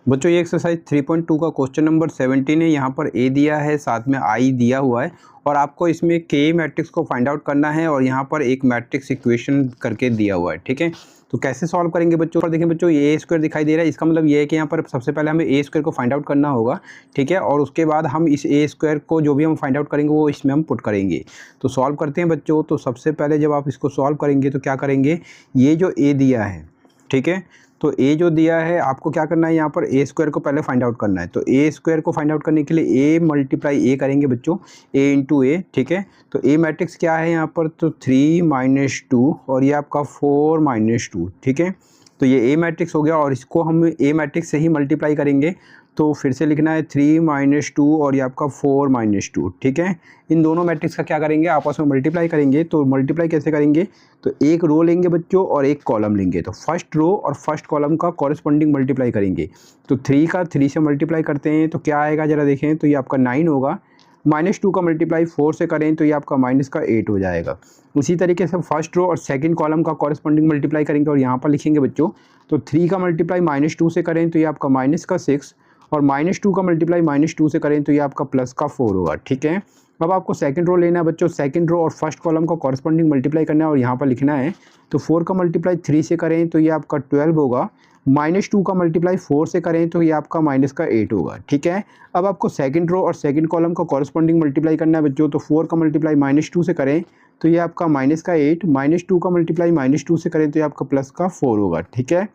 बच्चों ये एक्सरसाइज 3.2 का क्वेश्चन नंबर 17 है। यहाँ पर ए दिया है, साथ में आई दिया हुआ है और आपको इसमें के मैट्रिक्स को फाइंड आउट करना है और यहाँ पर एक मैट्रिक्स इक्वेशन करके दिया हुआ है। ठीक है, तो कैसे सॉल्व करेंगे बच्चों? पर देखिए बच्चों, ये ए स्क्वायर दिखाई दे रहा है, इसका मतलब ये है कि यहाँ पर सबसे पहले हमें ए स्क्वायर को फाइंड आउट करना होगा। ठीक है, और उसके बाद हम इस ए स्क्वायर को जो भी हम फाइंड आउट करेंगे वो इसमें हम पुट करेंगे। तो सॉल्व करते हैं बच्चों। तो सबसे पहले जब आप इसको सॉल्व करेंगे तो क्या करेंगे, ये जो ए दिया है, ठीक है, तो ए जो दिया है आपको क्या करना है, यहाँ पर ए स्क्वायर को पहले फाइंड आउट करना है। तो ए स्क्वायर को फाइंड आउट करने के लिए ए मल्टीप्लाई ए करेंगे बच्चों, ए इंटू ए। ठीक है, तो ए मैट्रिक्स क्या है यहाँ पर, तो 3 - 2 और ये आपका 4 - 2। ठीक है, तो ये ए मैट्रिक्स हो गया और इसको हम ए मैट्रिक्स से ही मल्टीप्लाई करेंगे। तो फिर से लिखना है 3 - 2 और ये आपका 4 - 2। ठीक है, इन दोनों मैट्रिक्स का क्या करेंगे, आपस में मल्टीप्लाई करेंगे। तो मल्टीप्लाई कैसे करेंगे, तो एक रो लेंगे बच्चों और एक कॉलम लेंगे। तो फर्स्ट रो और फर्स्ट कॉलम का कॉरेस्पॉन्डिंग मल्टीप्लाई करेंगे। तो 3 का 3 से मल्टीप्लाई करते हैं तो क्या आएगा ज़रा देखें, तो ये आपका 9 होगा। -2 का मल्टीप्लाई 4 से करें तो ये आपका -8 हो जाएगा। उसी तरीके से फर्स्ट रो और सेकंड कॉलम का कॉरेस्पॉन्डिंग मल्टीप्लाई करेंगे और यहाँ पर लिखेंगे बच्चों। तो 3 का मल्टीप्लाई -2 से करें तो ये आपका -6 और -2 का मल्टीप्लाई -2 से करें तो ये आपका +4 होगा। ठीक है, अब आपको सेकंड रो लेना है बच्चों, सेकंड रो और फर्स्ट कॉलम का कॉरेस्पॉन्डिंग मल्टीप्लाई करना है और यहाँ पर लिखना है। तो 4 का मल्टीप्लाई 3 से करें तो ये आपका 12 होगा। -2 का मल्टीप्लाई 4 से करें तो ये आपका -8 होगा। ठीक है, अब आपको सेकंड रो और सेकंड कॉलम का कॉरेस्पॉन्डिंग मल्टीप्लाई करना है बच्चों। तो 4 का मल्टीप्लाई -2 से करें तो ये आपका -8, -2 का मल्टीप्लाई -2 से करें तो ये आपका +4 होगा। ठीक है,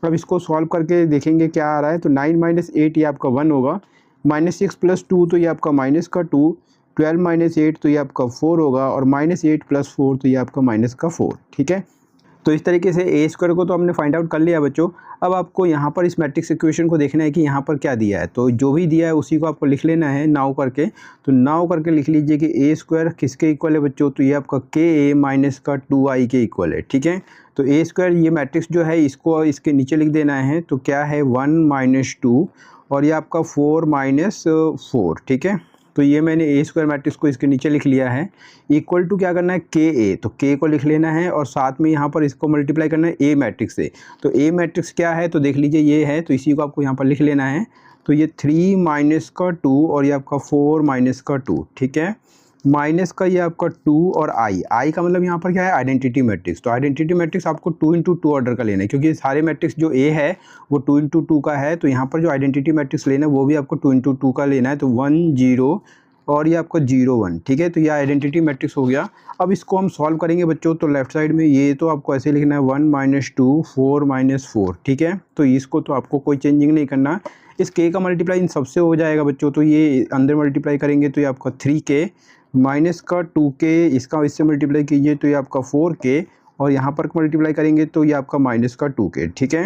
अब इसको सॉल्व करके देखेंगे क्या आ रहा है। तो 9 - 8 ये आपका 1 होगा, -6 + 2 तो ये आपका -2, 12 - 8 तो ये आपका 4 होगा और -8 + 4 तो ये आपका -4। ठीक है, तो इस तरीके से ए स्क्वायर को तो हमने फाइंड आउट कर लिया बच्चों। अब आपको यहाँ पर इस मैट्रिक्स इक्वेशन को देखना है कि यहाँ पर क्या दिया है। तो जो भी दिया है उसी को आपको लिख लेना है नाउ करके। तो नाउ करके लिख लीजिए कि ए स्क्वायर किसके इक्वल है बच्चों, तो ये आपका के ए माइनस का 2i के इक्वल है। ठीक है, तो ए स्क्वायर ये मैट्रिक्स जो है इसको इसके नीचे लिख देना है। तो क्या है 1 - 2 और ये आपका 4 - 4। ठीक है, तो ये मैंने ए स्क्वायर मैट्रिक्स को इसके नीचे लिख लिया है। इक्वल टू क्या करना है, के ए, तो के को लिख लेना है और साथ में यहाँ पर इसको मल्टीप्लाई करना है ए मैट्रिक्स से। तो ए मैट्रिक्स क्या है, तो देख लीजिए ये है, तो इसी को आपको यहाँ पर लिख लेना है। तो ये 3 - 2 और ये आपका 4 - 2। ठीक है, माइनस का ये आपका 2 और आई का मतलब यहाँ पर क्या है, आइडेंटिटी मैट्रिक्स। तो आइडेंटिटी मैट्रिक्स आपको 2 × 2 ऑर्डर का लेना है क्योंकि सारे मैट्रिक्स जो ए है वो 2 × 2 का है। तो यहाँ पर जो आइडेंटिटी मैट्रिक्स लेना है वो भी आपको 2 × 2 का लेना है। तो 1 0 और ये आपका 0 1। ठीक है, तो ये आइडेंटिटी मैट्रिक्स हो गया। अब इसको हम सॉल्व करेंगे बच्चों। तो लेफ्ट साइड में ये तो आपको ऐसे लिखना है 1 - 2 4 - 4। ठीक है, तो इसको तो आपको कोई चेंजिंग नहीं करना। इस के का मल्टीप्लाई इन सबसे हो जाएगा बच्चों। तो ये अंदर मल्टीप्लाई करेंगे तो ये आपका 3k माइनस का 2k, इसका इससे मल्टीप्लाई कीजिए तो ये आपका 4k और यहाँ पर मल्टीप्लाई करेंगे तो ये आपका -2k। ठीक है,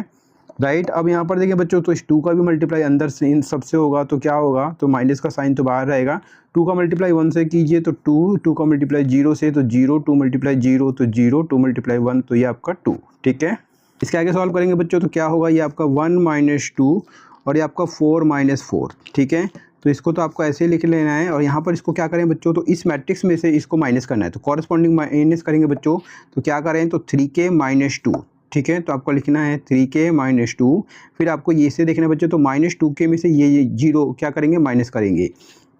राइट। अब यहाँ पर देखिए बच्चों, तो इस 2 का भी मल्टीप्लाई अंदर से इन सबसे होगा तो क्या होगा, तो माइनस का साइन तो बाहर रहेगा। 2 का मल्टीप्लाई 1 से कीजिए तो 2, 2 का मल्टीप्लाई 0 से तो 0, 2 × 0 तो 0, 2 × 1 तो ये आपका 2। ठीक है, इसके आगे सॉल्व करेंगे बच्चों तो क्या होगा, ये आपका 1 - 2 और ये आपका 4 - 4। ठीक है, तो इसको तो आपको ऐसे ही लिख लेना है और यहाँ पर इसको क्या करें बच्चों, तो इस मैट्रिक्स में से इसको माइनस करना है। तो कॉरेस्पॉन्डिंग माइनस करेंगे बच्चों। तो क्या करें, तो 3k - 2। ठीक है, तो आपको लिखना है 3k - 2। फिर आपको ये से देखना है बच्चों, तो -2k में से ये 0 क्या करेंगे, माइनस करेंगे।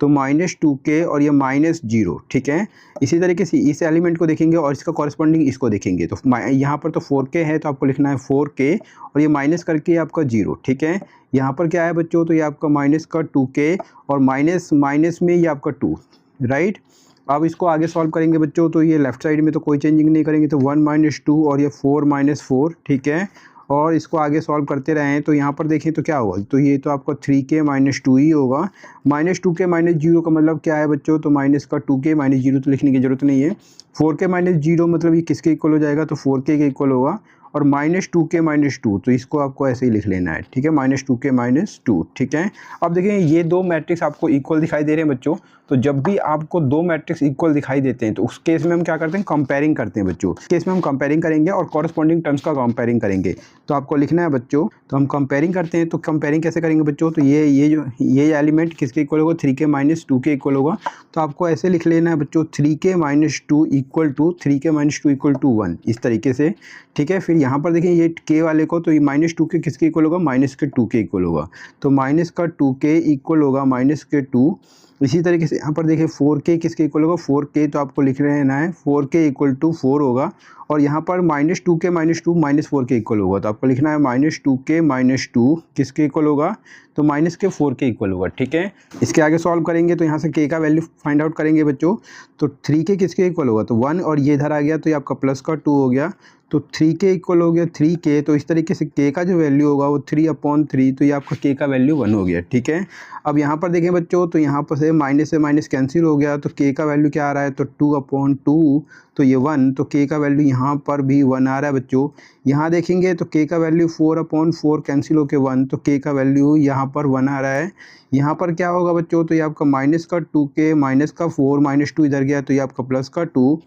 तो -2k और ये -0। ठीक है, इसी तरीके से इस एलिमेंट को देखेंगे और इसका कॉरेस्पॉन्डिंग इसको देखेंगे। तो यहाँ पर तो 4k है तो आपको लिखना है 4k और ये माइनस करके आपका 0। ठीक है, यहाँ पर क्या है बच्चों, तो ये आपका माइनस का 2k और माइनस माइनस में ये आपका 2, राइट। अब इसको आगे सॉल्व करेंगे बच्चों। तो ये लेफ्ट साइड में तो कोई चेंजिंग नहीं करेंगे। तो 1 - 2 और ये 4 - 4। ठीक है, और इसको आगे सॉल्व करते रहें तो यहाँ पर देखें तो क्या होगा, तो ये तो आपका 3k - 2 ही होगा। -2k - 0 का मतलब क्या है बच्चों, तो माइनस का 2k - 0 तो लिखने की ज़रूरत नहीं है। 4k - 0 मतलब ये किसके इक्वल हो जाएगा, तो 4k के इक्वल होगा। और -2k - 2 तो इसको आपको ऐसे ही लिख लेना है। ठीक है, -2k - 2। ठीक है, अब देखिए ये दो मैट्रिक्स आपको इक्वल दिखाई दे रहे हैं बच्चों। तो जब भी आपको दो मैट्रिक्स इक्वल दिखाई देते हैं तो उस केस में हम क्या करते हैं, कंपेयरिंग करते हैं बच्चों। इस केस में हम कंपेयरिंग करेंगे और कॉरेस्पॉन्डिंग टर्म्स का कंपेयरिंग करेंगे। तो आपको लिखना है बच्चों, तो हम कंपेयरिंग करते हैं। तो कंपेयरिंग कैसे करेंगे बच्चों, तो ये एलिमेंट किसके इक्वल होगा, 3k - 2 के इक्वल होगा। तो आपको ऐसे लिख लेना है बच्चों, 3k - 2 = 3k - 2 = 1, इस तरीके से। ठीक है, फिर यहाँ पर देखें ये के वाले को, तो ये -2 के किसके इक्वल होगा, -2 के इक्वल होगा। तो -2 के इक्वल होगा -2। इसी तरीके से यहाँ पर देखिए 4k किसके इक्वल होगा, 4k तो आपको लिख रहना है 4k इक्वल टू 4 होगा। और यहाँ पर -2 के -2 -4 के इक्वल होगा, तो आपको लिखना है -2 के -2 किसके इक्वल होगा, तो -4 के इक्वल होगा। ठीक है, इसके आगे सॉल्व करेंगे तो यहाँ से k का वैल्यू फाइंड आउट करेंगे बच्चों। तो 3k किसके इक्वल होगा, तो 1, और ये इधर आ गया तो ये आपका प्लस का 2 हो गया, तो 3k इक्वल हो गया 3k। तो इस तरीके से k का जो वैल्यू होगा वो 3/3, तो ये आपका k का वैल्यू 1 हो गया। ठीक है, अब यहाँ पर देखें बच्चों, तो यहाँ पर से माइनस कैंसिल हो गया, तो k का वैल्यू क्या आ रहा है, तो 2/2, तो ये 1, तो k का वैल्यू यहाँ पर भी 1 आ रहा है बच्चों। यहाँ देखेंगे तो k का वैल्यू 4/4 कैंसिल होकर 1, तो k का वैल्यू यहाँ पर 1 आ रहा है। यहाँ पर क्या होगा बच्चों, तो ये आपका -2k -4 -2 इधर गया, तो ये आपका +2,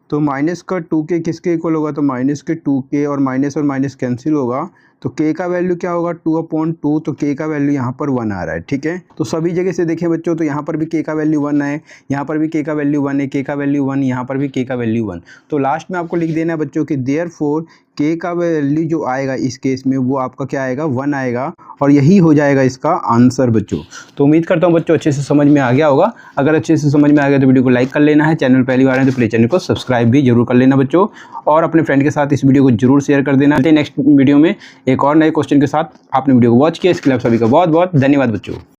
तो -2k किसके इक्वल होगा, तो -2k, और माइनस कैंसिल होगा, तो k का वैल्यू क्या होगा 2/2, तो k का वैल्यू यहाँ पर 1 आ रहा है। ठीक है, तो सभी जगह से देखें बच्चों, तो यहाँ पर भी k का वैल्यू 1 है, यहाँ पर भी k का वैल्यू 1 है, k का वैल्यू 1, यहाँ पर भी k का वैल्यू 1। तो लास्ट में आपको लिख देना है बच्चों कि देयरफॉर k का वैल्यू जो आएगा इस केस में वो आपका क्या आएगा, 1 आएगा, और यही हो जाएगा इसका आंसर बच्चों। तो उम्मीद करता हूँ बच्चों अच्छे से समझ में आ गया होगा। अगर अच्छे से समझ में आ गया तो वीडियो को लाइक कर लेना है, चैनल पहली बार है तो प्लीज़ चैनल को सब्सक्राइब भी जरूर कर लेना बच्चों, और अपने फ्रेंड के साथ इस वीडियो को जरूर शेयर कर देना। नेक्स्ट वीडियो में एक और नए क्वेश्चन के साथ आपने वीडियो को वॉच किया, इसके लिए आप सभी का बहुत बहुत धन्यवाद बच्चों।